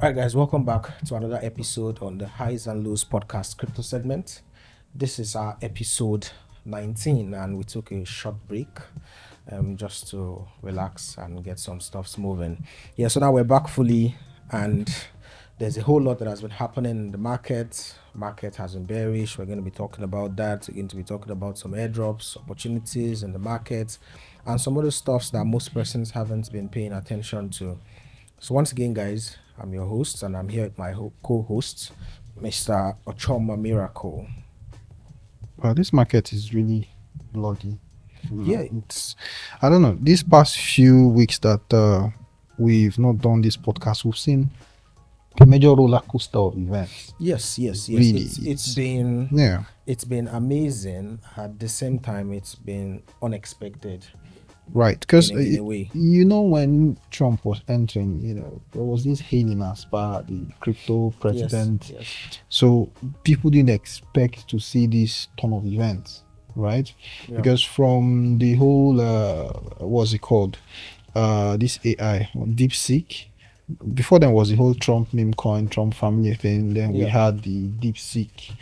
All right, guys, welcome back to another episode on the Highs and Lows podcast crypto segment. This is our episode 19, and we took a short break just to relax and get some stuffs moving. Yeah, so now we're back fully, and there's a whole lot that has been happening in the market. Market has been bearish. We're going to be talking about that. We're going to be talking about some airdrops, opportunities in the market, and some other stuffs that most persons haven't been paying attention to. So once again, guys, I'm your host, and I'm here with my co-host, Mr. Ochoma Miracle. Well, this market is really bloody. Yeah, I don't know. These past few weeks that we've not done this podcast, we've seen a major roller coaster of events. yes. Really, yeah, It's been amazing. At the same time, it's been unexpected right. Because in a way. when Trump was entering, there was this hailing as per the crypto president. Yes. So people didn't expect to see this ton of events, right? Yeah. Because from the whole what's it called, this AI DeepSeek. Before then was the whole Trump meme coin, Trump family thing. Then we had the DeepSeek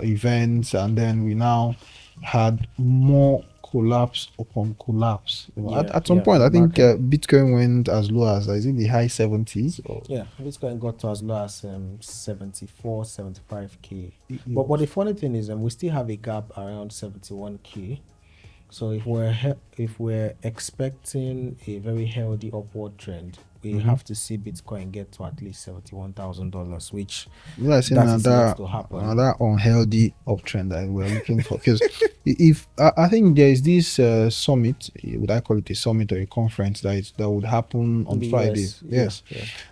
events, and then we now had more collapse upon collapse. At some point, I think Bitcoin went as low as, is in the high 70s. Yeah, Bitcoin got to as low as 74, 75k. But the funny thing is, we still have a gap around 71k. So if we're expecting a very healthy upward trend, we have to see Bitcoin get to at least $71,000, which that's yet to happen. Another unhealthy uptrend that we're looking for. Because if I think there is this summit, would I call it a summit or a conference that would happen on Friday? Yes.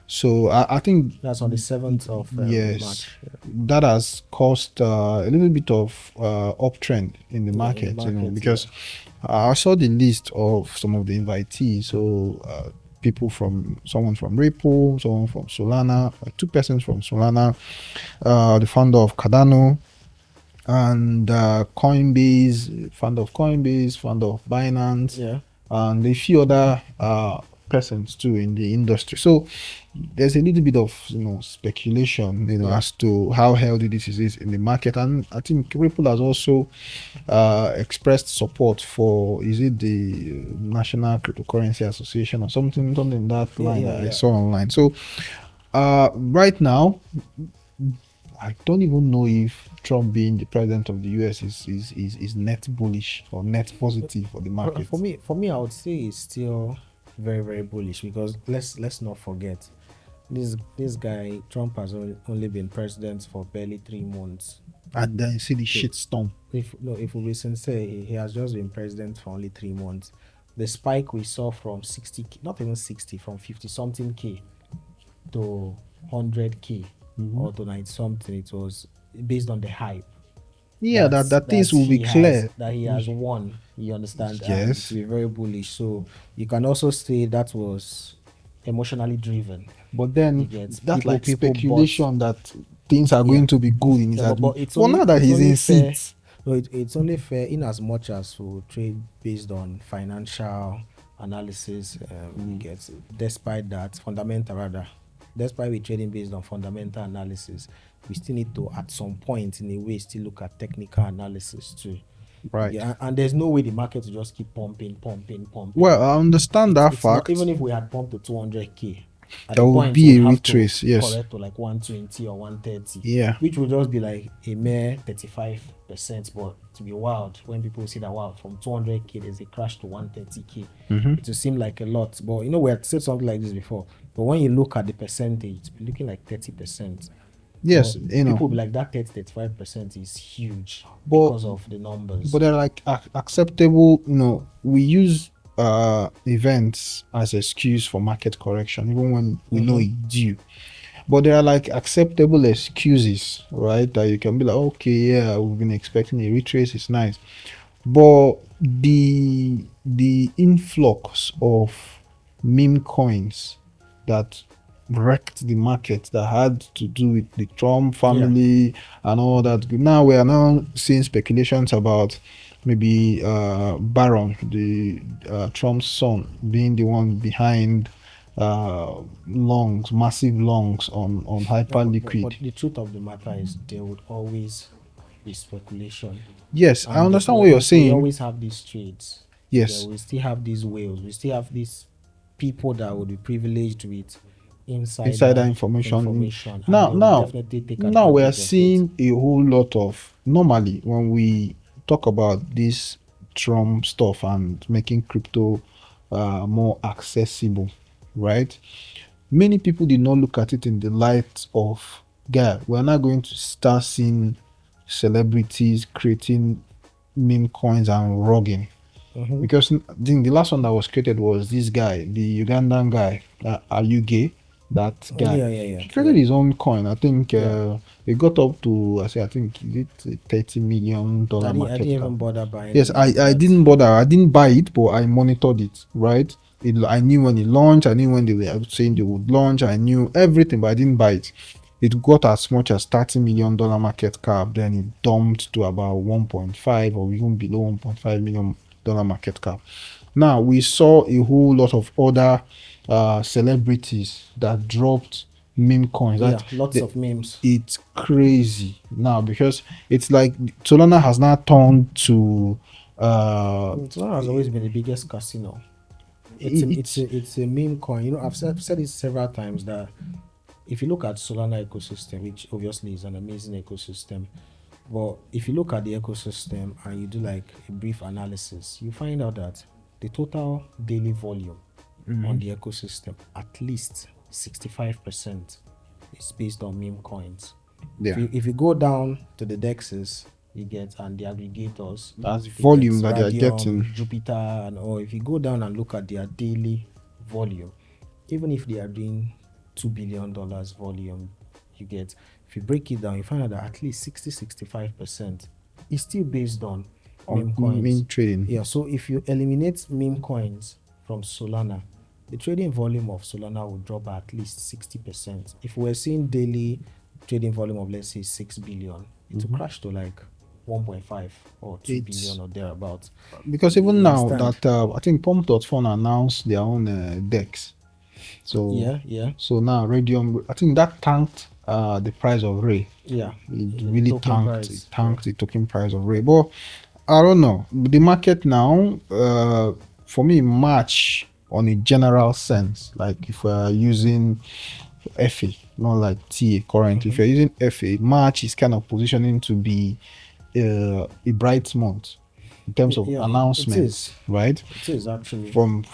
So I think that's on the 7th of March. That has caused a little bit of uptrend in the market, because I saw the list of some of the invitees. So someone from Ripple, someone from Solana, 2 persons from Solana, the founder of Cardano, and Coinbase, founder of Binance, and a few other persons too in the industry. So there's a little bit of speculation as to how healthy this is in the market. And I think Ripple has also expressed support for, is it the National Cryptocurrency Association or something in that line that I saw online. So right now, I don't even know if Trump being the president of the US is net bullish or net positive for the market. For me, I would say it's still very, very bullish, because let's not forget, this guy Trump has only been president for barely 3 months, and then you see the shitstorm. If we be sincere, he has just been president for only 3 months. The spike we saw from 60, not even 60, from 50 something k to 100k or to 90 something, it was based on the hype. Yeah, that things will be clear. That he has won, you understand? Yes. To be very bullish. So you can also say that was emotionally driven. But then that like speculation that things are going to be good in his now that he's in seats. No, it's only fair in as much as we trade based on financial analysis. Despite that, despite we trading based on fundamental analysis, we still need to, at some point in a way, still look at technical analysis too. Right. Yeah, and there's no way the market will just keep pumping. Well, I understand that fact. Even if we had pumped to 200k, there will be a retrace, yes. Correct, to like 120 or 130. Yeah. Which will just be like a mere 35%. But to be wild, when people see that, wow, from 200k there's a crash to 130k, it will seem like a lot. But we had said something like this before. But when you look at the percentage, it's looking like 30%. Yes, people will be like, that 35% is huge because of the numbers. But they're like acceptable. We use events as excuse for market correction, even when we know it's due. But there are like acceptable excuses, right? That you can be like, okay, yeah, we've been expecting a retrace. It's nice, but the influx of meme coins that wrecked the market, that had to do with the Trump family and all that. Now we are now seeing speculations about maybe Barron, the Trump's son, being the one behind longs, massive longs on Yeah, hyper but liquid. the truth of the matter is there would always be speculation, Yes, I and understand what you're we saying. always have these trades. Yeah, Yes, we still have these whales. We still have these people that would be privileged with insider insider information. information, and Now, they will now, definitely take now we are advantage of it. seeing a whole lot of, normally when we talk about this Trump stuff and making crypto more accessible, right? Many people did not look at it in the light of, guy, we're not going to start seeing celebrities creating meme coins and rogging. Mm-hmm. Because I think the last one that was created was this guy, the Ugandan guy, Are You Gay? That guy. Yeah, yeah, yeah, He created yeah, his own coin. I think yeah. it got up to, I think, is it $30 million I didn't market cap? even bother buying Yes, any of I that. didn't bother. I didn't buy it, but I monitored it, right? I knew when it launched. I knew when they were saying they would launch. I knew everything, but I didn't buy it. It got as much as $30 million market cap. Then it dumped to about 1.5 or even below $1.5 million market cap. Now we saw a whole lot of other celebrities that dropped meme coins. Yeah, That lots the, of memes. it's crazy now because it's like Solana has now turned to Solana has always been the biggest casino. it's It's a meme coin. You know, I've said it several times that if you look at Solana ecosystem, which obviously is an amazing ecosystem, but if you look at the ecosystem and you do like a brief analysis, you find out that the total daily volume on the ecosystem, at least 65% is based on meme coins. yeah, If you go down to the dexes, you get and the aggregators, that's the you get volume that they are Radium, getting. Jupiter, and or if you go down and look at their daily volume, even if they are doing $2 billion volume, you get if you break it down, you find out that at least 65% is still based on On meme coins. meme trading. Yeah, so if you eliminate meme coins from Solana, the trading volume of Solana will drop by at least 60%. If we're seeing daily trading volume of let's say 6 billion, it will crash to like 1.5 or 2 It's billion or thereabouts. because even You now understand? that I think Pump.fun announced their own decks. So Yeah, yeah, so now Radium, I think that tanked the price of Ray. yeah. It The really token tanked. It price. Yeah. tanked the token price of Ray. But I don't know. The market now, for me, March on a general sense, like if we're using FA, not like TA currently. If you're using FA, March is kind of positioning to be a bright month in terms of Yeah, it announcements, is. right? It is actually. From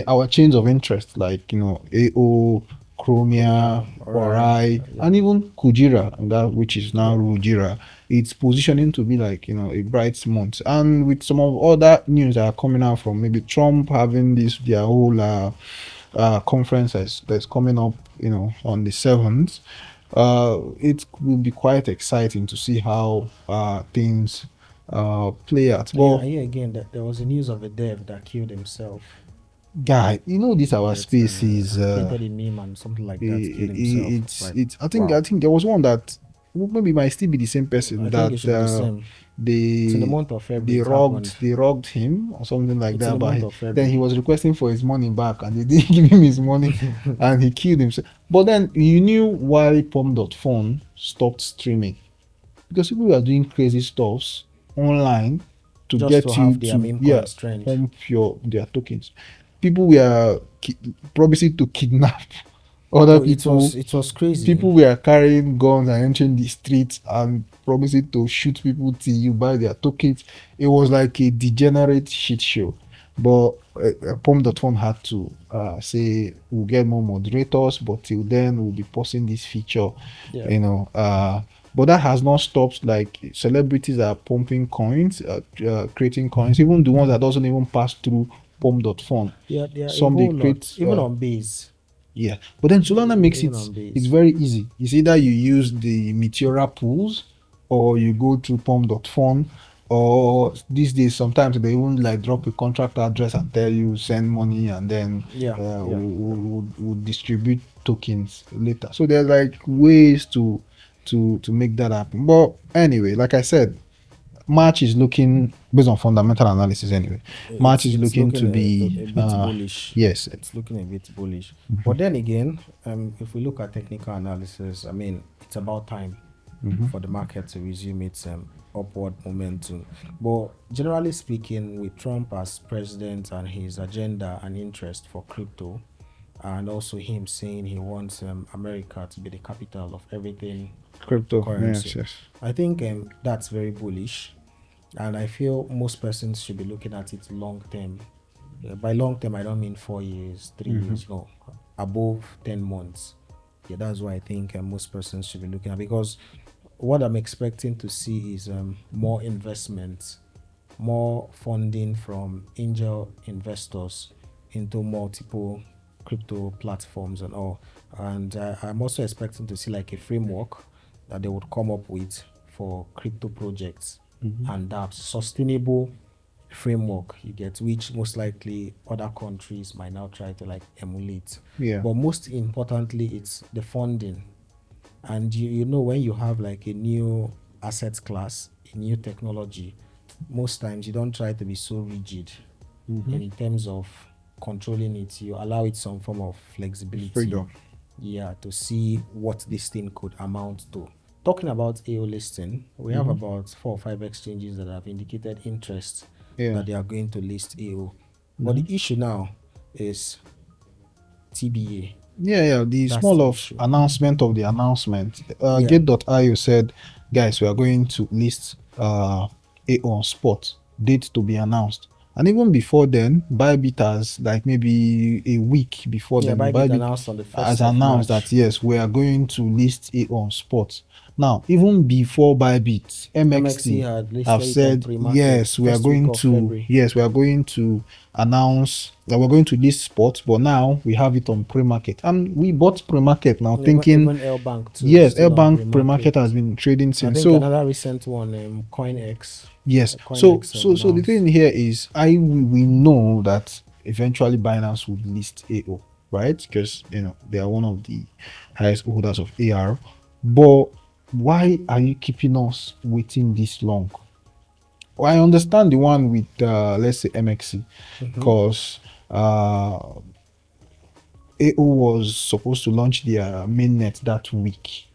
our chains of interest, like AO, Chromia, Chromia, Ori. Orai, Yeah. and even Kujira, and that which is now Yeah. Rujira. It's positioning to be like a bright month, and with some of other news that are coming out from maybe Trump having this their whole conference that's coming up, on the 7th. It will be quite exciting to see how things play out. Yeah, But here again, that there was a news of a dev that killed himself. guy, this You our get space is created a meme and something like that, killed himself. it's Like, it's wow. I think there was one that maybe might still be the same I person think it that should be the same. It's in the they month of February. It happened. they robbed him or something like It's in that, the but month of then he February. was requesting for his money back and they didn't give him his money and he killed himself. But then you knew why Pom.fun stopped streaming, because people were doing crazy stuffs online to Just get to you have their to, meme yeah, coins trend. pump their tokens. People were promising to kidnap other Oh, people. it was crazy. People were carrying guns and entering the streets and promising to shoot people till you buy their tokens. It was like a degenerate shit show. But Pom.fun had to say we'll get more moderators, but till then we'll be posting this feature, Yeah. But that has not stopped like celebrities are pumping coins, creating coins, even the ones that doesn't even pass through Pom.fun. Yeah, a Some they whole lot. create Even on base. yeah, but then Solana makes Even it on it's base. very easy. It's either you use the Meteora pools or you go through pom.fun, or these days sometimes they even like drop a contract address and tell you send money and then Yeah, yeah. we'll distribute tokens later. So there's like ways to make that happen. But anyway, like I said, March is looking, based on fundamental analysis anyway, March is it's looking to looking be a bit bullish. yes. It's looking a bit bullish. But then again, if we look at technical analysis, I mean, it's about time for the market to resume its upward momentum. But generally speaking, with Trump as president and his agenda and interest for crypto, and also him saying he wants America to be the capital of everything Crypto, currency, yes. I think that's very bullish, and I feel most persons should be looking at it long term. By long term, I don't mean 4 years, 3 years, no, above 10 months. Yeah, that's why I think most persons should be looking at, because what I'm expecting to see is more investments, more funding from angel investors into multiple crypto platforms and all. And I'm also expecting to see like a framework that they would come up with for crypto projects and that sustainable framework, you get, which most likely other countries might now try to like emulate. Yeah. But most importantly, it's the funding. And you know, when you have like a new asset class, a new technology, most times you don't try to be so rigid in terms of controlling it. You allow it some form of flexibility. Freedom. Yeah, to see what this thing could amount to. Talking about AO listing, we have about 4 or 5 exchanges that have indicated interest that they are going to list AO. But the issue now is TBA. Yeah, the That's small the of issue. announcement of the announcement. Yeah. Gate.io said, guys, we are going to list AO on spot, date to be announced. And even before then, Bybit has, like maybe a week before Yeah, then, Bybit announced on the 1st has of announced March. that yes, we are going to list AO on spot. Now, even before Bybit, MXT had listed have it on said pre-market, yes, we are first week going of to February. yes, we are going to announce that we're going to list spot, but now we have it on pre-market, and we bought pre-market now, thinking Even L Bank too. yes, still on Airbank pre-market has been trading I since. think So another recent one, CoinX. yes, CoinX so the thing here is, we know that eventually Binance would list AO, right? Because they are one of the highest holders of AR. But why are you keeping us waiting this long? Well, I understand the one with let's say MXC, because AO was supposed to launch their mainnet that week,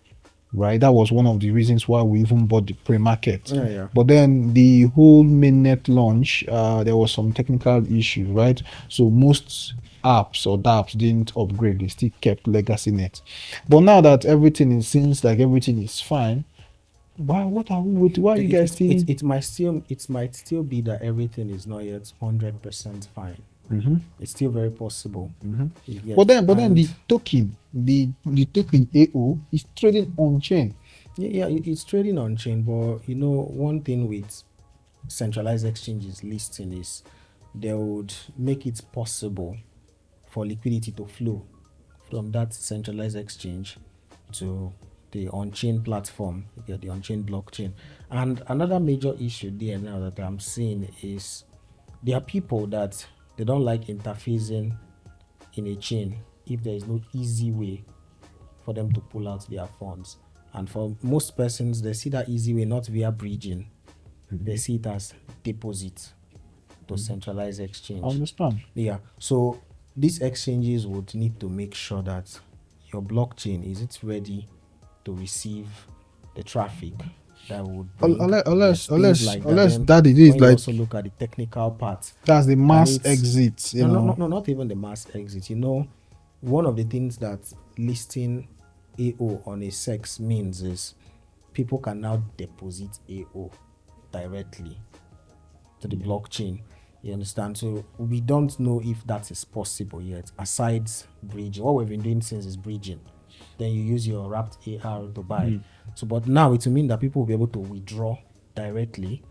right? That was one of the reasons why we even bought the pre-market. Yeah. But then the whole mainnet launch, there was some technical issue, right? So most apps or dApps didn't upgrade; they still kept legacy net. But now that seems like everything is fine, what are we waiting? Why are you guys still? It might still be that everything is not yet 100% fine. It's still very possible. You get- But then and- the token, the token AO is trading on chain. yeah, it's trading on chain. But one thing with centralized exchanges listing is they would make it possible for liquidity to flow from that centralized exchange to the on-chain platform, the on-chain blockchain. And another major issue there now that I'm seeing is there are people that they don't like interfacing in a chain if there is no easy way for them to pull out their funds. And for most persons, they see that easy way not via bridging. They see it as deposit to centralized exchange. I understand. Yeah. So these exchanges would need to make sure that your blockchain is it ready to receive the traffic that would bring Unless Then that it is when you like also look at the technical part. that's the mass it's- exit. No, not even the mass exit. One of the things that listing AO on a SEX means is people can now deposit AO directly to the blockchain. You understand? So we don't know if that is possible yet, aside bridging. What we've been doing since is bridging. Then you use your wrapped AR to buy. So, but now it will mean that people will be able to withdraw directly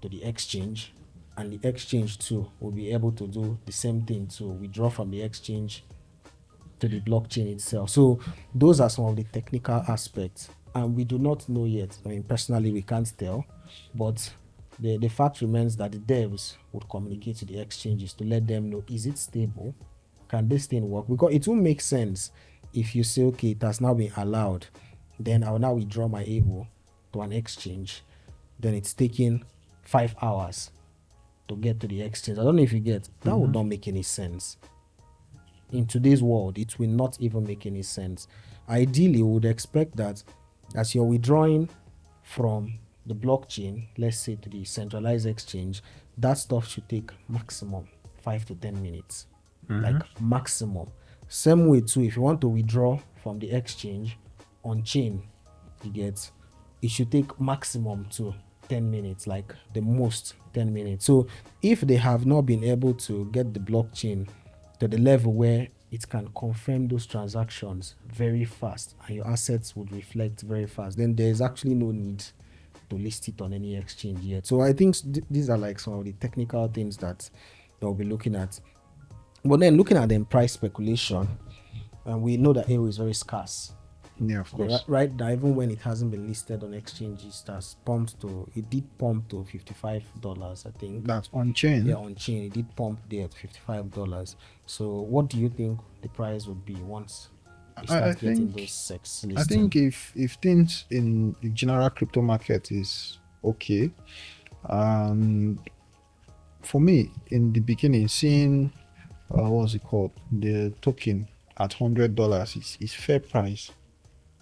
to the exchange, and the exchange too will be able to do the same thing to withdraw from the exchange to the blockchain itself. So those are some of the technical aspects, and we do not know yet. I mean, personally, we can't tell, but the fact remains that the devs would communicate to the exchanges to let them know, is it stable? Can this thing work? Because it will make sense if you say, okay, it has now been allowed, then I will now withdraw my AO to an exchange. Then it's taking 5 hours to get to the exchange. I don't know if you get that. Would not make any sense. In today's world, it will not even make any sense. Ideally, we would expect that as you're withdrawing from the blockchain, let's say to the centralized exchange, that stuff should take maximum 5 to 10 minutes. Like maximum. Same way too, if you want to withdraw from the exchange on chain, it should take maximum to 10 minutes, like the most 10 minutes. So if they have not been able to get the blockchain to the level where it can confirm those transactions very fast and your assets would reflect very fast, then there's actually no need to list it on any exchange yet. So I think these are like some of the technical things that they'll be looking at. But then looking at the price speculation, and we know that AO is very scarce. Yeah, of course. Right now, even when it hasn't been listed on exchanges, it did pump to $55, I think. That's on chain. Yeah, on chain, it did pump there at $55. So what do you think the price would be once you start getting those sex listings? I think if things in the general crypto market is okay, for me in the beginning, seeing what's it called, the token at $100 is fair price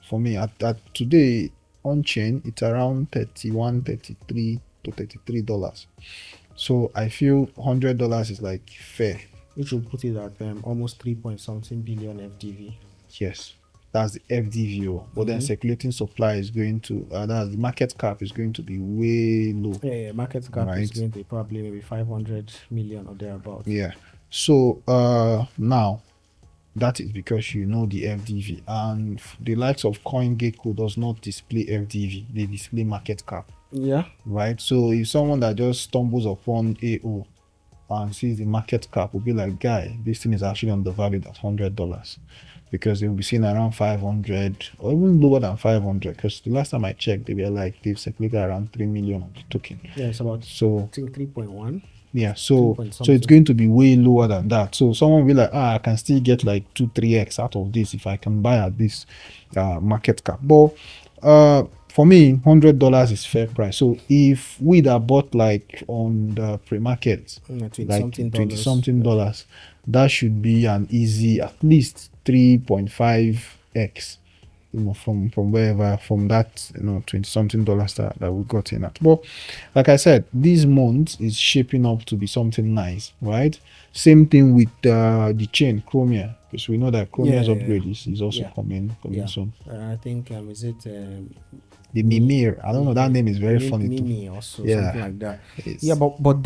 for me. At today on chain, it's around $31, $33 to $33. So I feel $100 is like fair. Which will put it at almost 3-point-something billion FDV. Yes, that's the FDV. But then circulating supply is going to that's the market cap is going to be way low. Yeah, market cap is going to be probably maybe 500 million or thereabouts. Yeah. So now that is because you know the FDV, and the likes of CoinGecko does not display FDV, they display market cap. Yeah. Right. So if someone that just stumbles upon AO and sees the market cap will be like, guy, this thing is actually undervalued at $100, because they will be seen around 500 or even lower than 500, because the last time I checked they were like they've circulated around 3 million of the token. Yeah, it's about, so I think 3.1. Yeah, so it's going to be way lower than that. So someone will be like, I can still get like 2-3x out of this if I can buy at this market cap. But for me, $100 is fair price. So if we that bought like on the pre-market, like $20-something, that should be an easy at least 3.5x. From wherever, from that $20-something that we got in at. But like I said, this month is shaping up to be something nice, right? Same thing with the chain chromia, because we know that chromia's upgrade is also coming soon. I think is it the Mimir? I don't know, that name is very funny too. Also, something like that. Yeah, but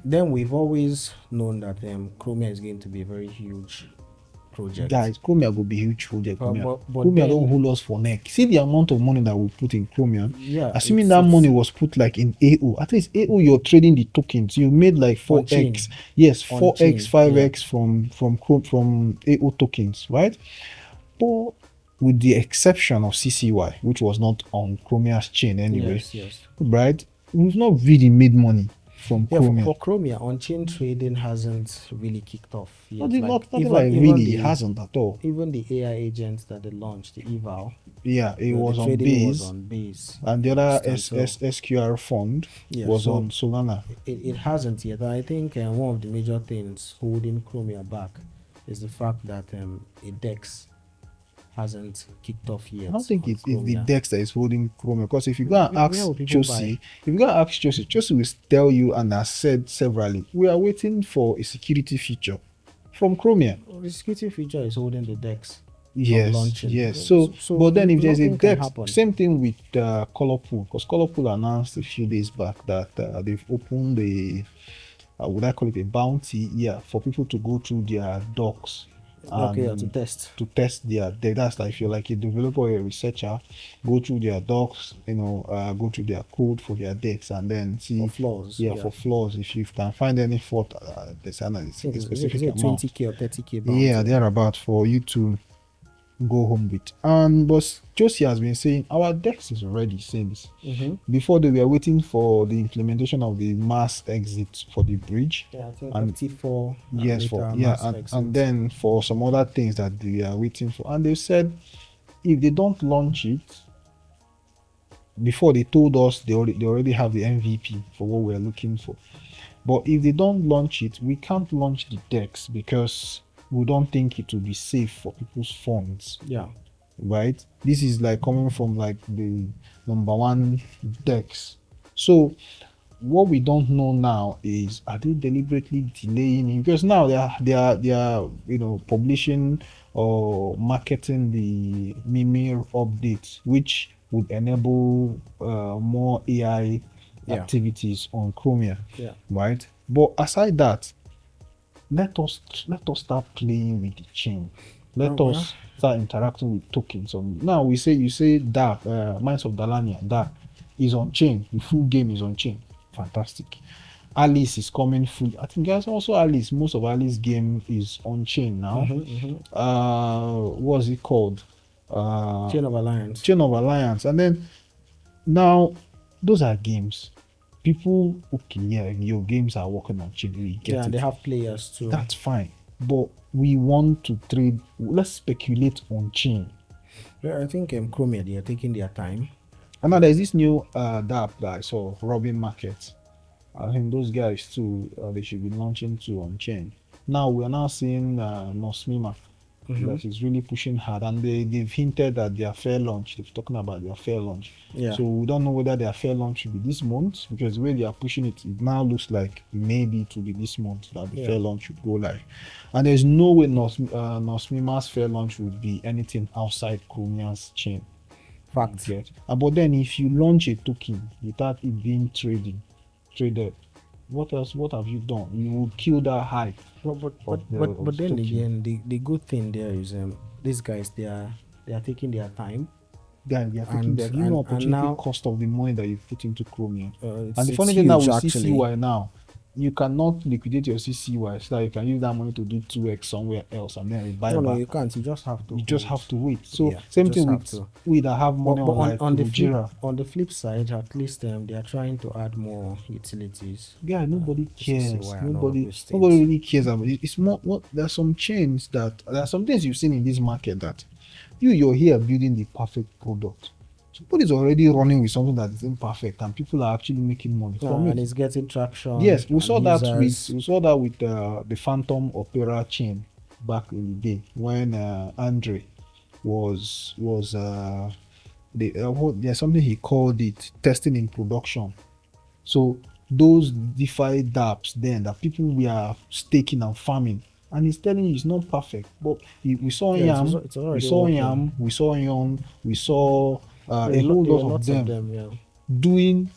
then we've always known that chromia is going to be a very huge project. Guys, chromia will be huge project. Chromia don't hold us for neck. See the amount of money that we put in chromia. Yeah, assuming that money was put like in AO, at least AO you're trading the tokens, you made like 4x. Yes, 4x, 5x from AO tokens, right? But with the exception of CCY, which was not on chromia's chain anyway, right? We've not really made money from chromia. For chromia, on-chain trading hasn't really kicked off yet. It hasn't at all. Even the AI agents that they launched, the eval, it was on Base, and the other SQR fund was on Solana. It hasn't yet. I think one of the major things holding chromia back is the fact that a DEX hasn't kicked off yet. I don't think it's the DEX that is holding chromia, because if you go and ask Josie, Josie will tell you, and has said severally, we are waiting for a security feature from chromia. The security feature is holding the DEX. Yes. So but then if there's a DEX, same thing with Colorpool, because Colorpool announced a few days back that they've opened would I call it a bounty? Yeah, for people to go through their docs. To test their data. That's like if you're like a developer or a researcher, go through their docs, go through their code for their decks, and then see for flaws. For flaws. If you can find any fault, there's a specific amount. 20k or 30k bounty. Yeah, they're about for you to go home with. And but Josie has been saying our DEX is ready since before they were waiting for the implementation of the mass exit for the bridge. Yeah, I think 54. And then for some other things that they are waiting for. And they said if they don't launch it, before they told us they already have the MVP for what we're looking for. But if they don't launch it, we can't launch the DEX because we don't think it will be safe for people's funds. Yeah. Right? This is like coming from like the number one DEX. So what we don't know now is, are they deliberately delaying it? Because now they are publishing or marketing the Mimir updates, which would enable more AI activities on Chromia. Yeah. Right. But aside that, let us start playing with the chain. Let us start interacting with tokens. Now you say DAP, Minds of Dalania, DAP is on chain. The full game is on chain. Fantastic. Alice is coming full. I think there's also Alice. Most of Alice game is on chain now. What's it called? Chain of Alliance. Chain of Alliance. And then now those are games. People, okay, yeah, your games are working on chain. We get it. They have players too. That's fine. But we want to trade. Let's speculate on chain. Yeah, I think Chromia, they are taking their time. And now there's this new DApp that I saw, Robin Market. I think those guys too, they should be launching too on chain. Now we are now seeing Nosmima that is really pushing hard, and they've hinted that their fair launch. They're talking about their fair launch. Yeah. So we don't know whether their fair launch will be this month, because the way they are pushing it, it now looks like maybe it will be this month that the fair launch should go live. And there's no way Nosmima's fair launch would be anything outside Chromia's chain. Fact. But then if you launch a token without it being traded, what else? What have you done? You will kill that hype. But then again, the good thing there is these guys they are taking their time. They're giving the opportunity now, cost of the money that you put into Chromia. And the it's funny thing now with actually. CCY now, you cannot liquidate your CCY so that you can use that money to do 2x somewhere else and then buy back. No, you can't. You just have to. You just have to wait. So same thing with we that have money on the flip side, at least they are trying to add more utilities. Yeah, nobody cares. Nobody really cares about it. It's more what there are some chains there are some things you've seen in this market that you're here building the perfect product. Somebody's already running with something that is imperfect, and people are actually making money from it. And it's getting traction. Yes, we saw that with the Phantom Opera chain back in the day when Andre was there's something he called it testing in production. So those DeFi dApps then that people were staking and farming, and he's telling you it's not perfect, but we saw Yam, we saw Yam, we saw Yon, we saw a whole lot of them doing.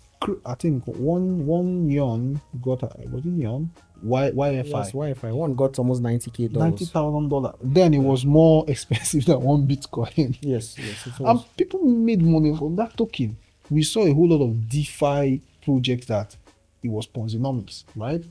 I think one Yon got was it Yon YFI? Yes, YFI. One got almost $90,000. $90,000. Then it was more expensive than one Bitcoin. Yes, it was. And people made money from that token. We saw a whole lot of DeFi projects that it was Ponzinomics, right?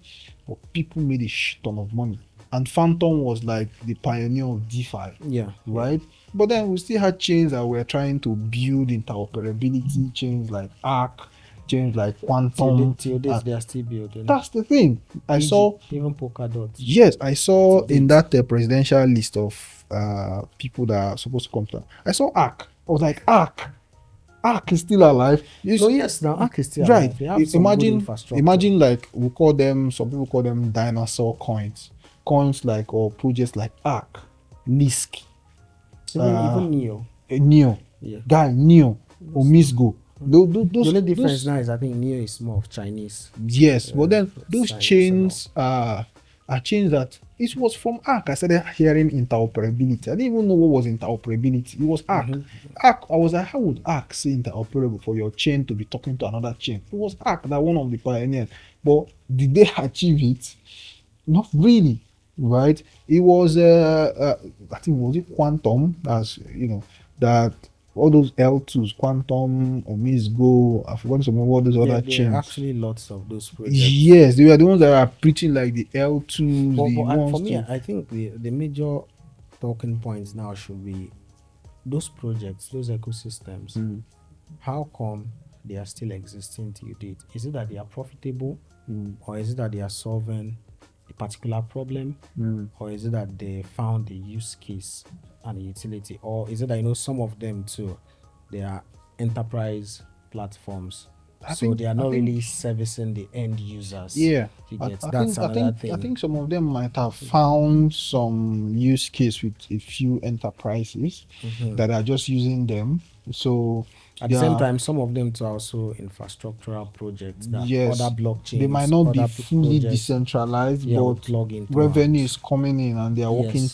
But people made a shit ton of money. And Phantom was like the pioneer of DeFi. Yeah. Right? But then we still had chains that were trying to build interoperability, chains like Arc, chains like Quantum. Till this, they are still building. That's the thing. I saw even Polkadot. Yes, I saw in that presidential list of people that are supposed to come to. I saw Arc. I was like, Arc is still alive. Now Arc is still alive. Right. Imagine like we call them. Some people call them dinosaur coins. Coins like or projects like Arc, Lisk, even Neo. Neo, Neo, or Misgo. The only difference now is I think Neo is more of Chinese. Yes, but then those chains are chains that it was from Arc. I started hearing interoperability. I didn't even know what was interoperability. It was Arc. Arc. I was like, how would Arc say interoperable for your chain to be talking to another chain? It was Arc that one of the pioneers. But did they achieve it? Not really. Right? It was I think was it Quantum, as that all those L2s, Quantum or Misgo, I've forgotten some of all those other chains. There are actually lots of those projects. Yes, they were the ones that are preaching like the L2s. But for me, I think the major talking points now should be those projects, those ecosystems. How come they are still existing till date? Is it that they are profitable, or is it that they are solving a particular problem, or is it that they found a use case and a utility, or is it that some of them too, they are enterprise platforms. I So they are not think really servicing the end users. yeah, You I, get I that's think I another think thing. I think some of them might have found some use case with a few enterprises that are just using them. So At the same time, some of them to also infrastructural projects that yes, other they might blockchains, not be other fully projects, decentralized, will but plug into. revenue is coming in and they are working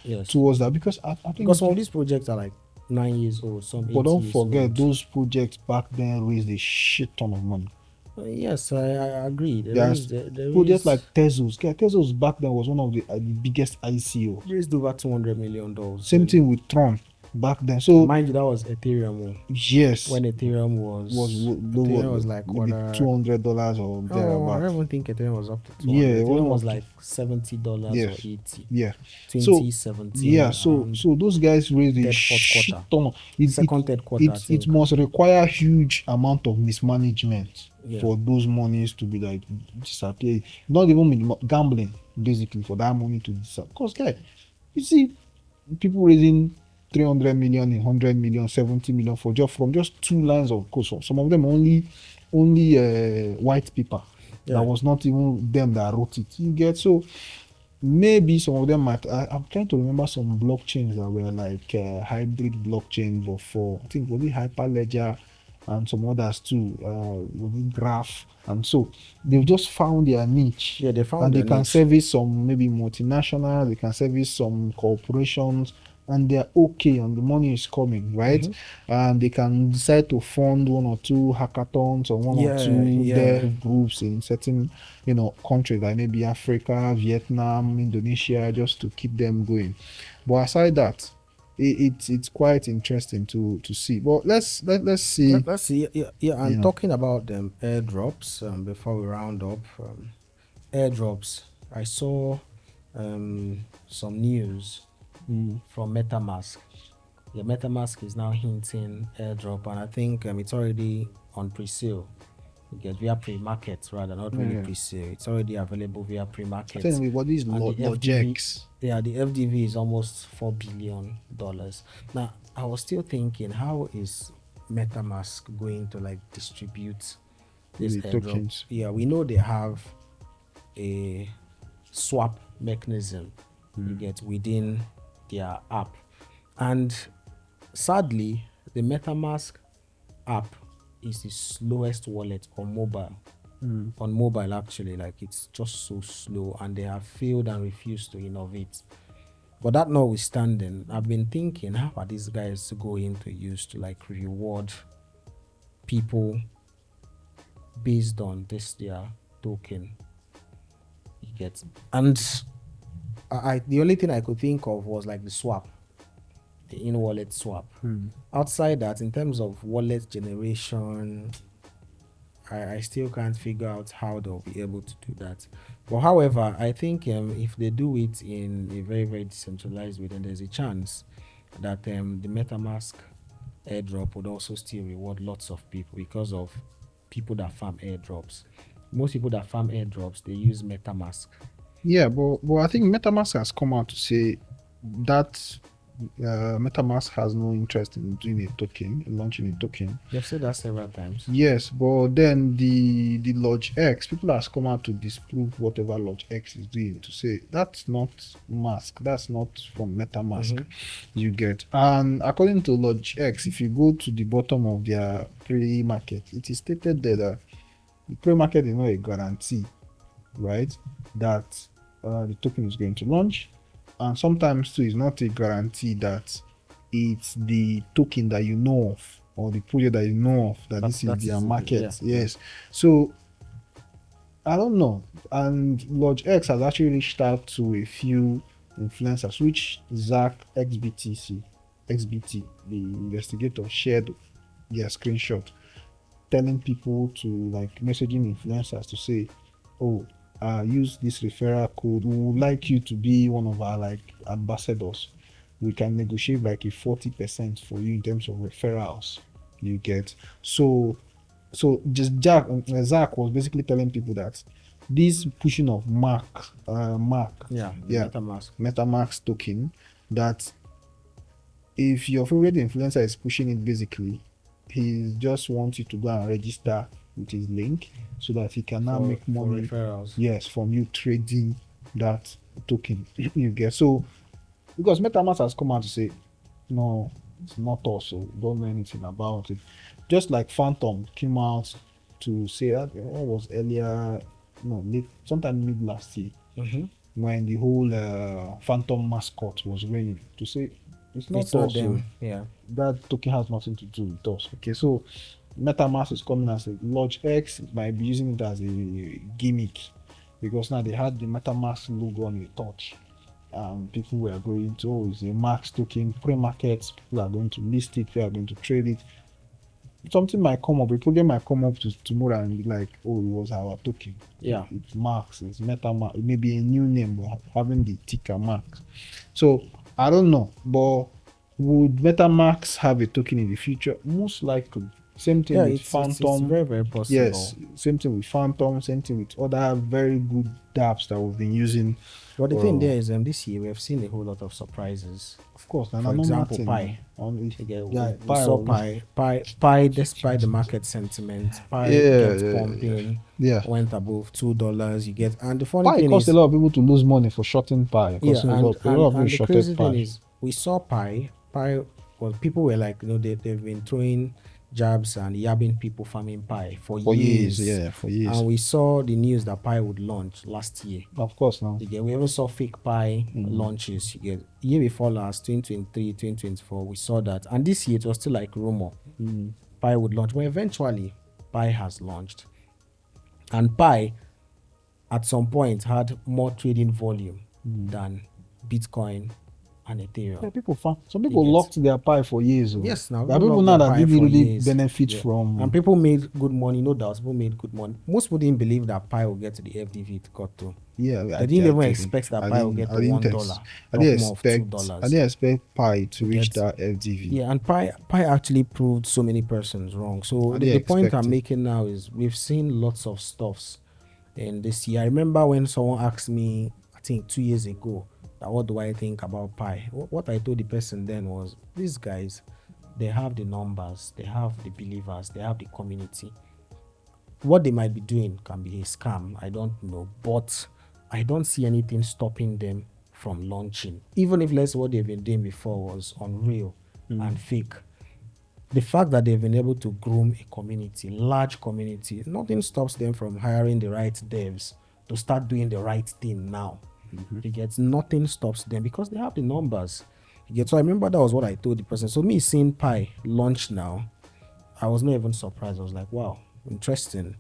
Yes. towards that because I Because think. some of these projects are like 9 years old, some 8 But don't years forget, old. those projects back then raised a shit ton of money. Yes, I agree. There's projects like Tezos. Yeah, Tezos back then was one of the biggest ICOs. Raised over $200 million. Same thing with Tron back then. So mind you, that was Ethereum. Yes, when Ethereum was lower, Ethereum was like maybe $200 or I thereabouts. don't even think Ethereum was up to 200. Yeah, it Ethereum wasn't was up to- like $70 or Yes. 80. Yeah. So 2017. yeah, so those guys raised a third, fourth shit quarter. ton. Second, third quarter, I It think. must require huge amount of mismanagement Yeah. for those monies to be like disappear. Not even gambling, basically, for that money to disappear. Because guy, you see people raising 300 million, 100 million, 70 million for just 2 lines of code. So some of them only white paper. Yeah. That was not even them that wrote it. You get so. Maybe some of them might. I'm trying to remember some blockchains that were like hybrid blockchains, but for I think only Hyperledger and some others too. Graph, and so they've just found their niche. Yeah, they found and their they can niche. service some maybe multinational. They can service some corporations, and they're okay, and the money is coming, right? And they can decide to fund 1 or 2 hackathons or 1 or 2 dev groups in certain countries like maybe Africa, Vietnam, Indonesia, just to keep them going. But aside that, it's quite interesting to see. But let's see. Let's see. Yeah. And talking about them airdrops, before we round up, airdrops. I saw some news from MetaMask. Yeah, MetaMask is now hinting airdrop, and I think it's already on pre-sale. You get via pre-market rather, not really pre-sale. It's already available via pre-market. Tell me, what is Logix? Yeah, the FDV is almost $4 billion. Now, I was still thinking, how is MetaMask going to like distribute these tokens? Yeah, we know they have a swap mechanism you get within their app, and sadly, the MetaMask app is the slowest wallet on mobile. On mobile, actually, like it's just so slow, and they have failed and refused to innovate. But that notwithstanding, I've been thinking, how are these guys going to use to like reward people based on this their token? You get, and the only thing I could think of was like the swap, the in-wallet swap. Outside that, in terms of wallet generation, I still can't figure out how they'll be able to do that. But however, I think if they do it in a very, very decentralized way, then there's a chance that the MetaMask airdrop would also still reward lots of people because of people that farm airdrops. Most people that farm airdrops, they use MetaMask. Yeah, but I think MetaMask has come out to say that MetaMask has no interest in doing a token, launching a token. They've said that several times. Yes, but then the Logix, people have come out to disprove whatever Logix is doing, to say that's not Mask, that's not from MetaMask. You get, and according to Logix, if you go to the bottom of their pre-market, it is stated there that the pre-market is not a guarantee, right, that the token is going to launch. And sometimes too, it's not a guarantee that it's the token that you know of or the project that you know of that this is their market. Yes. So I don't know. And Logix has actually reached out to a few influencers, which Zach XBT, the investigator, shared their screenshot, telling people to like messaging influencers to say, oh, use this referral code. We would like you to be one of our like ambassadors. We can negotiate like a 40% for you in terms of referrals. You get, so just Zach was basically telling people that this pushing of MetaMask token, that if your favorite influencer is pushing it, basically he just wants you to go and register with his link so that he can now make money. For referrals. Yes, from you trading that token. You get so because MetaMask has come out to say, no, it's not us, so don't know anything about it. Just like Phantom came out to say that what was earlier, no, sometime mid last year, when the whole Phantom mascot was reigning to say it's not us. Them. Yeah. That token has nothing to do with us. Okay, so MetaMask is coming as a Lodge X might be using it as a gimmick because now they had the MetaMask logo on the touch. People were going to, oh, it's a Max token, pre-market, people are going to list it, people are going to trade it. Something might come up, a project might come up tomorrow and be like, oh, it was our token. Yeah. It's Max, it's MetaMask, it may be a new name, but having the ticker Max. So, I don't know, but would MetaMask have a token in the future? Most likely. Same thing with Phantom. It's very, very possible. Yes, same thing with Phantom, same thing with other very good dApps that we've been using. But the thing there is, this year we have seen a whole lot of surprises. Of course, for example, Pi. We saw Pi, despite the market sentiment, Pi kept pumping. Went above $2. You get, and the funny thing caused a lot of people to lose money for shorting Pi. And the crazy thing is, we saw Pi. Well, people were like, they've been throwing jabs and yabbing people farming Pi for years. For years. And we saw the news that Pi would launch last year. Of course, now. We even saw fake Pi launches. Year before last, 2023, 2024, we saw that. And this year, it was still like rumor. Pi would launch. But eventually, Pi has launched. And Pi, at some point, had more trading volume than Bitcoin and Ethereum. Yeah, some people locked their Pi for years. Yes, now there are people now that didn't really benefit from. And people made good money, no doubt. People made good money. Most people didn't believe that Pi would get to the FDV it got to. Yeah, they didn't even expect that Pi would get to $1. I didn't expect Pi to reach that FDV. Yeah, and Pi actually proved so many persons wrong. So the point I'm making now is we've seen lots of stuffs in this year. I remember when someone asked me, I think 2 years ago, what do I think about Pi? What I told the person then was, these guys, they have the numbers, they have the believers, they have the community. What they might be doing can be a scam, I don't know, but I don't see anything stopping them from launching. Even if what they've been doing before was unreal and fake. The fact that they've been able to groom a community, large community, nothing stops them from hiring the right devs to start doing the right thing now. You get, nothing stops them because they have the numbers. You get, so I remember that was what I told the person. So me seeing Pi launch now, I was not even surprised. I was like, wow, interesting.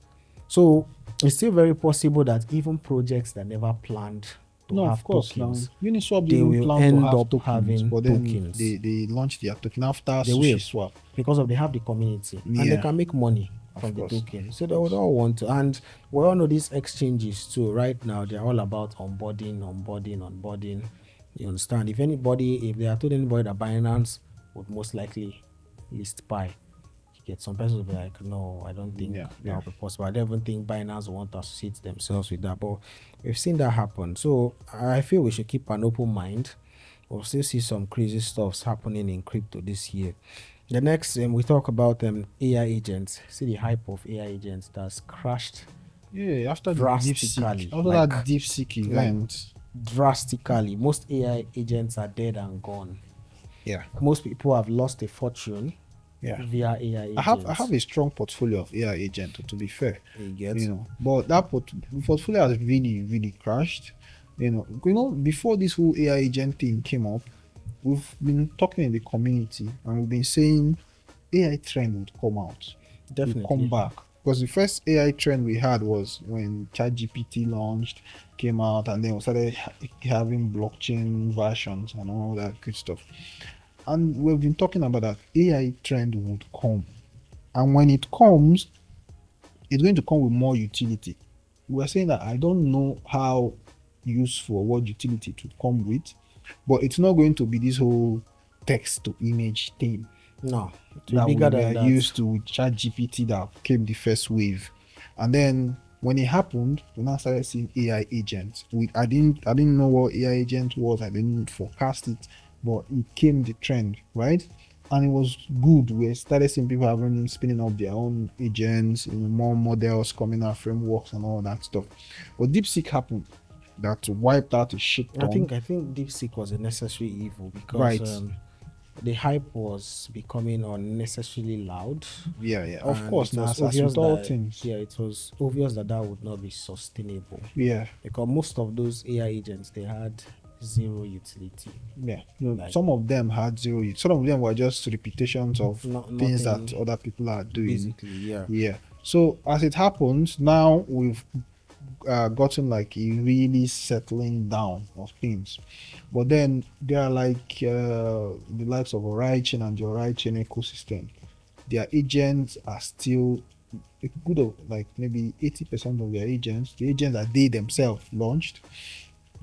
So it's still very possible that even projects that never planned to have tokens, they will end up having tokens. They launch their token after SushiSwap because they have the community and they can make money from the token. So they would all want to, and we all know these exchanges too. Right now, they're all about onboarding. You understand? If they are told anybody that Binance would most likely list Pi, you get some persons will be like, no, I don't think that will be possible. I don't even think Binance will want to associate themselves with that. But we've seen that happen. So I feel we should keep an open mind. We'll still see some crazy stuff happening in crypto this year. The next, we talk about AI agents. See the hype of AI agents that's crashed. Yeah, after drastically. That DeepSeek event. Drastically. Most AI agents are dead and gone. Yeah. Most people have lost a fortune via AI agents. I have a strong portfolio of AI agents, to be fair. But that portfolio has really, really crashed. Before this whole AI agent thing came up, we've been talking in the community and we've been saying AI trend would come out. Definitely. Would come back. Because the first AI trend we had was when ChatGPT came out, and then we started having blockchain versions and all that good stuff. And we've been talking about that AI trend would come. And when it comes, it's going to come with more utility. We're saying that I don't know how useful what utility to come with, but it's not going to be this whole text to image thing. No, that we are used to with ChatGPT that came the first wave. And then when it happened, we now started seeing AI agents. I didn't know what AI agent was. I didn't forecast it, but it came the trend, right? and it was good. We started seeing people having spinning up their own agents, more models coming out, frameworks and all that stuff. But DeepSeek happened, that wiped out a shit I ton. think DeepSeek was a necessary evil because Right. the hype was becoming unnecessarily loud. Yeah. Of And course, it now was as obvious with all that things. it was obvious that would not be sustainable. Yeah. Because most of those AI agents, they had zero utility. Yeah. Like, some of them had zero. Some of them were just repetitions of things that nothing, other people are doing. basically. Yeah. So as it happens, now we've gotten like a really settling down of things. But then there are like the likes of Origin and the Origin ecosystem. Their agents are still a good of like maybe 80% of their agents, the agents that they themselves launched,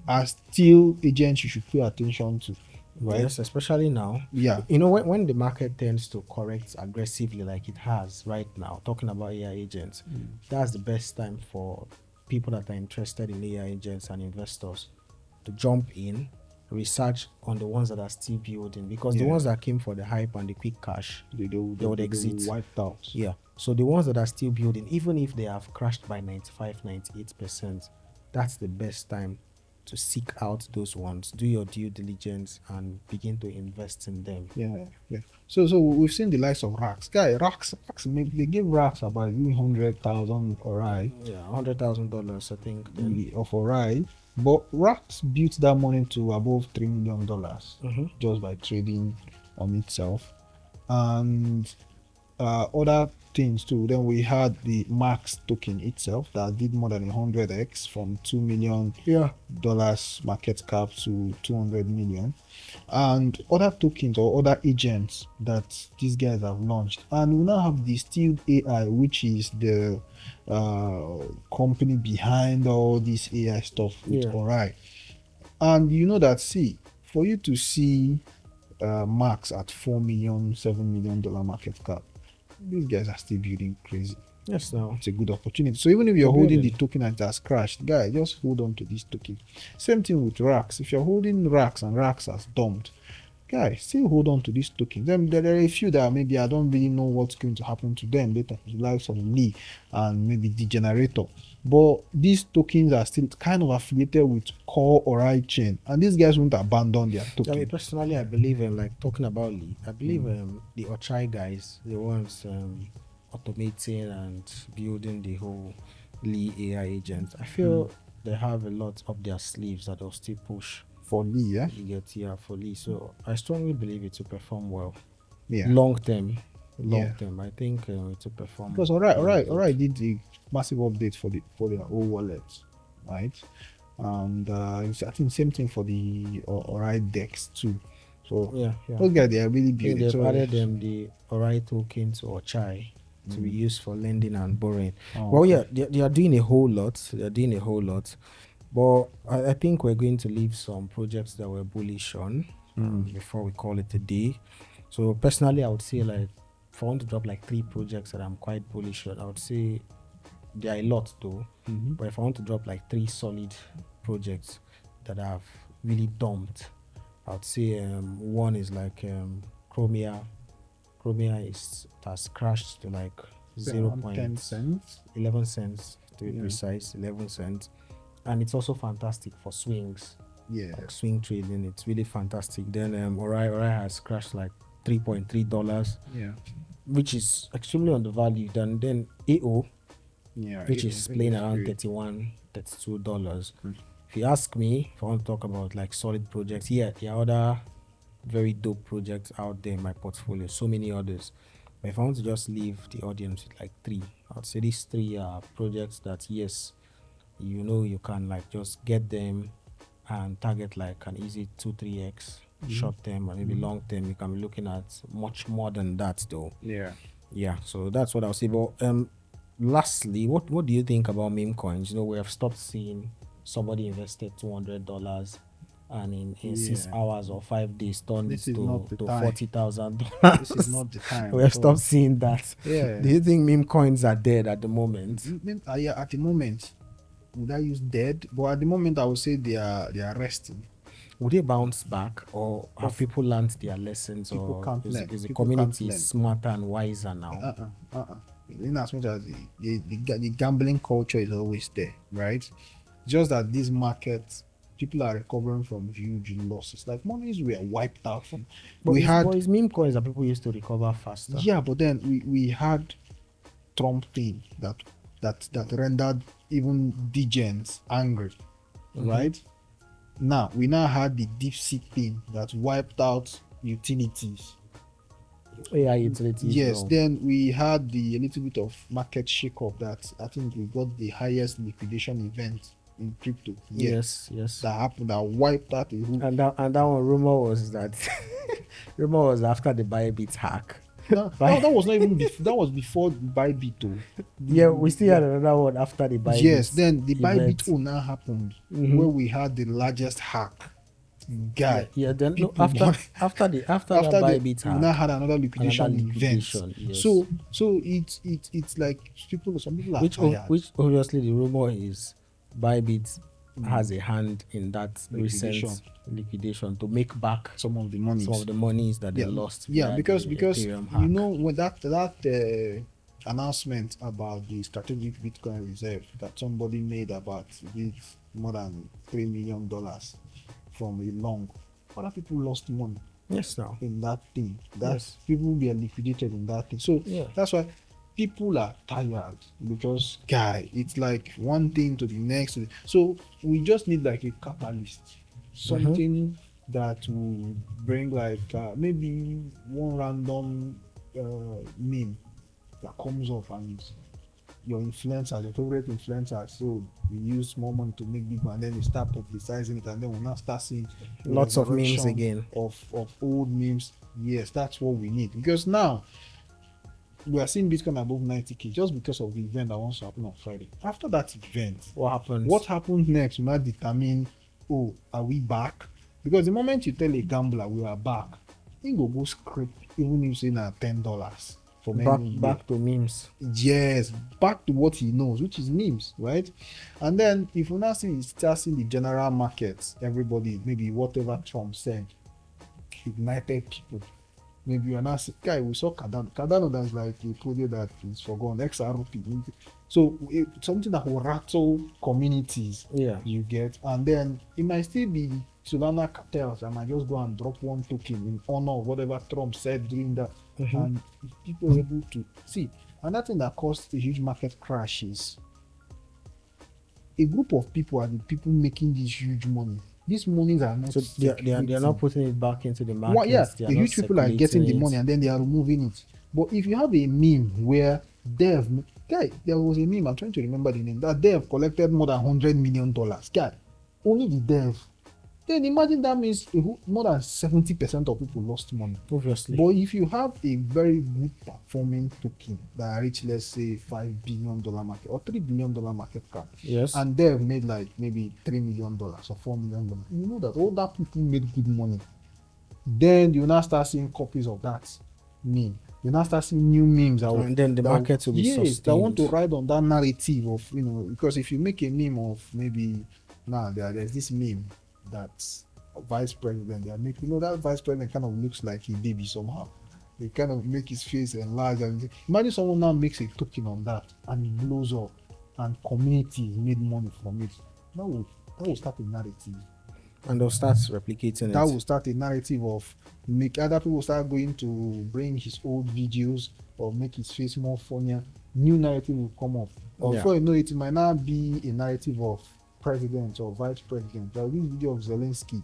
are still agents you should pay attention to. Right? Yes, especially now. Yeah. You know, when the market tends to correct aggressively like it has right now, talking about AI agents, that's the best time for people that are interested in AI agents and investors to jump in, research on the ones that are still building, because the Yeah. ones that came for the hype and the quick cash, They would exit. wiped out. Yeah. So the ones that are still building, even if they have crashed by 95, 98%, that's the best time to seek out those ones, do your due diligence, and begin to invest in them. Yeah. So we've seen the likes of Racks. Racks, they give Racks about 100,000 Ori. Yeah, $100,000, I think. Then. Of Ori. But Racks built that money to above $3 million just by trading on itself. And other things too. Then we had the Max token itself that did more than 100x from $2 million market cap to 200 million, and other tokens or other agents that these guys have launched. And we now have the Steel AI, which is the company behind all this AI stuff with Ori. And you know that, see, for you to see Max at $4 million, $7 million market cap, these guys are still building crazy. Yes, now it's a good opportunity. So even if you're holding the token and it has crashed, guys, just hold on to this token. Same thing with Racks. If you're holding Racks and Racks has dumped, guys, still hold on to this token. Then there are a few that maybe I don't really know what's going to happen to them later, the likes of Lee and maybe the Generator. But these tokens are still kind of affiliated with core Ori chain, and these guys won't abandon their token. I mean, personally, I believe in, like, talking about Lee, I believe the Ochai guys, the ones automating and building the whole Lee AI agents, I feel they have a lot up their sleeves that they'll still push for Lee. Yeah, you get for Lee. So I strongly believe it will perform well. Yeah, long term, I think it will perform. Because alright, did the massive update for their old wallets, right? And I think same thing for the alright decks too. So those guys, they are really building. They've added them the alright token to Ochai to be used for lending and borrowing. They are doing a whole lot. But I think we're going to leave some projects that we're bullish on before we call it a day. So personally, I would say, like, if I want to drop like 3 projects that I'm quite bullish on, I would say there are a lot though. But if I want to drop like 3 solid projects that I've really dumped, I would say one is like Chromia. Chromia has crashed to like 0.10 cents, 11 cents to be precise, 11 cents. And it's also fantastic for swings. Like swing trading, it's really fantastic. Then Ori has crashed like $3.3. Which is extremely undervalued. And then AO, which is playing around $31, $32. If you ask me, if I want to talk about like solid projects, there are other very dope projects out there in my portfolio, so many others. But if I want to just leave the audience with like 3, I would say these 3 are projects that, yes, you can like just get them and target like an easy 2-3x short term, and maybe long term you can be looking at much more than that though. So that's what I'll say. But lastly, what do you think about meme coins? We have stopped seeing somebody invested $200 and in 6 hours or 5 days turned to $40,000. This is not the time. We have stopped seeing that. Do you think meme coins are dead at the moment? At the moment, would I use dead? But at the moment, I would say they are resting. would they bounce back, or have people learned their lessons, People or can't is, learn. is the People can't community learn. smarter and wiser now? In as much as the gambling culture is always there, right? Just that these markets, people are recovering from huge losses. Like monies were wiped out from. But it's meme coins that people used to recover faster. Yeah, but then we had Trump thing that rendered even degens angry, right? Now we had the deep sea thing that wiped out utilities. AI utilities. Yes, no. then we had a little bit of market shake-up that I think we got the highest liquidation event in crypto. Yes. That happened, that wiped out a whole. And that one rumor was that rumor was after the Bybit hack. No, that was not even that was before Bybit though. Yeah, we still had another one after the Bybit. Yes, then the event. Bybit now happened where we had the largest hack. Guy. Yeah, then no, after that Bybit hack, we now had another liquidation event. Yes. So it's like some people are tired. Which obviously the rumor is Bybit has a hand in that recent liquidation to make back some of the monies that they lost. Yeah, because Ethereum hack. you know when that announcement about the strategic Bitcoin reserve that somebody made about with more than $3 million from a long, other people lost money. Yes, now in that thing. People will be liquidated in that thing. So that's why people are tired, because it's like one thing to the next. So we just need like a catalyst, something that will bring like maybe one random meme that comes up, and your influencers, your favorite influencers, so we use more money to make big money, and then you start publicizing it, and then we'll now start seeing lots of memes again of old memes. Yes, that's what we need, because now we are seeing Bitcoin above 90k just because of the event that wants to happen on Friday. After that event, what happens next will not determine, are we back? Because the moment you tell a gambler we are back, he go scrape even if say na $10 from back to memes. Yes, back to what he knows, which is memes, right? And then if we now start seeing the general markets, everybody, maybe whatever Trump said ignited people. Maybe you're not we saw Cardano that's like a project that is forgotten, XRP. So something that will rattle communities. You get, and then it might still be Solana cartels. I might just go and drop one token in honor of whatever Trump said during that, and people are able to see. Another thing that caused a huge market crash is a group of people are the people making this huge money. These monies are not. So they are not putting it back into the market. The huge people are getting the money and then they are removing it. But if you have a meme where there was a meme, I'm trying to remember the name, that Dev collected more than $100 million. Only the Dev. Then imagine that means more than 70% of people lost money. Obviously. But if you have a very good performing token that reach, let's say, $5 billion market or $3 billion market cap, and they've made like maybe $3 million or $4 million, you know that all that people made good money. Then you now start seeing copies of that meme. You now start seeing new memes, and then the market will be sustained. That want to ride on that narrative of, because if you make a meme of maybe there's this meme that's vice president, they are making, that vice president kind of looks like a baby somehow. They kind of make his face enlarge, and imagine someone now makes a token on that and it blows up and communities made money from it. That will start a narrative, and they'll start replicating that will start a narrative of other people start going to bring his old videos or make his face more funnier. New narrative will come up, or before you know it might not be a narrative of president or vice president. There was this video of Zelensky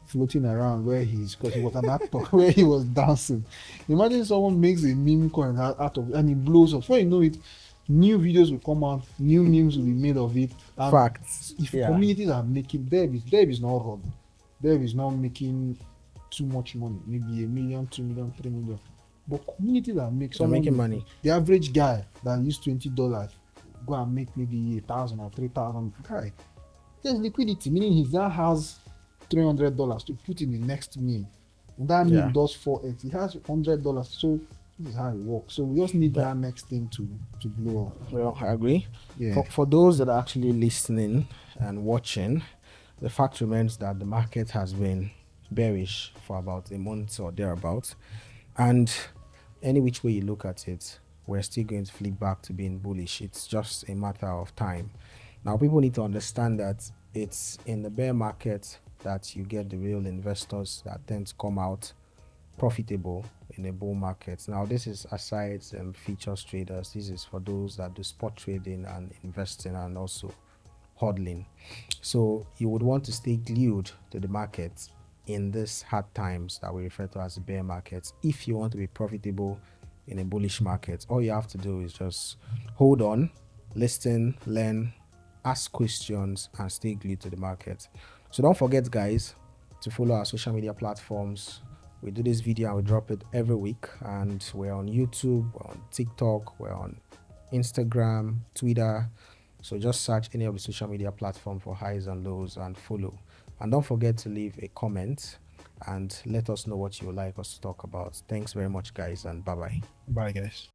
floating around because he was an actor, where he was dancing. Imagine someone makes a meme coin out of it and it blows up. Before you know it, new videos will come out, new memes will be made of it. And facts. If communities are making, Dev is not wrong. Dev is not making too much money, maybe $1 million, $2 million, $3 million. But communities are making money. The average guy that used $20 go and make maybe 1,000 or 3,000. Guy, there's liquidity, meaning he now has $300 to put in the next meme. And that meme does 4x. He has $100. So this is how it works. So we just need that next thing to blow up. Well, I agree. Yeah. For those that are actually listening and watching, the fact remains that the market has been bearish for about a month or thereabouts, and any which way you look at it, we're still going to flip back to being bullish. It's just a matter of time. Now, people need to understand that it's in the bear market that you get the real investors that tend to come out profitable in a bull market. Now, this is aside features traders. This is for those that do spot trading and investing and also hodling. So you would want to stay glued to the market in these hard times that we refer to as bear markets. If you want to be profitable in a bullish market, all you have to do is just hold on, listen, learn, ask questions, and stay glued to the market. So don't forget, guys, to follow our social media platforms. We do this video and we drop it every week, and we're on YouTube, we're on TikTok, we're on Instagram, Twitter. So just search any of the social media platform for highs and lows and follow. And don't forget to leave a comment and let us know what you would like us to talk about. Thanks very much, guys, and bye-bye. Bye, guys.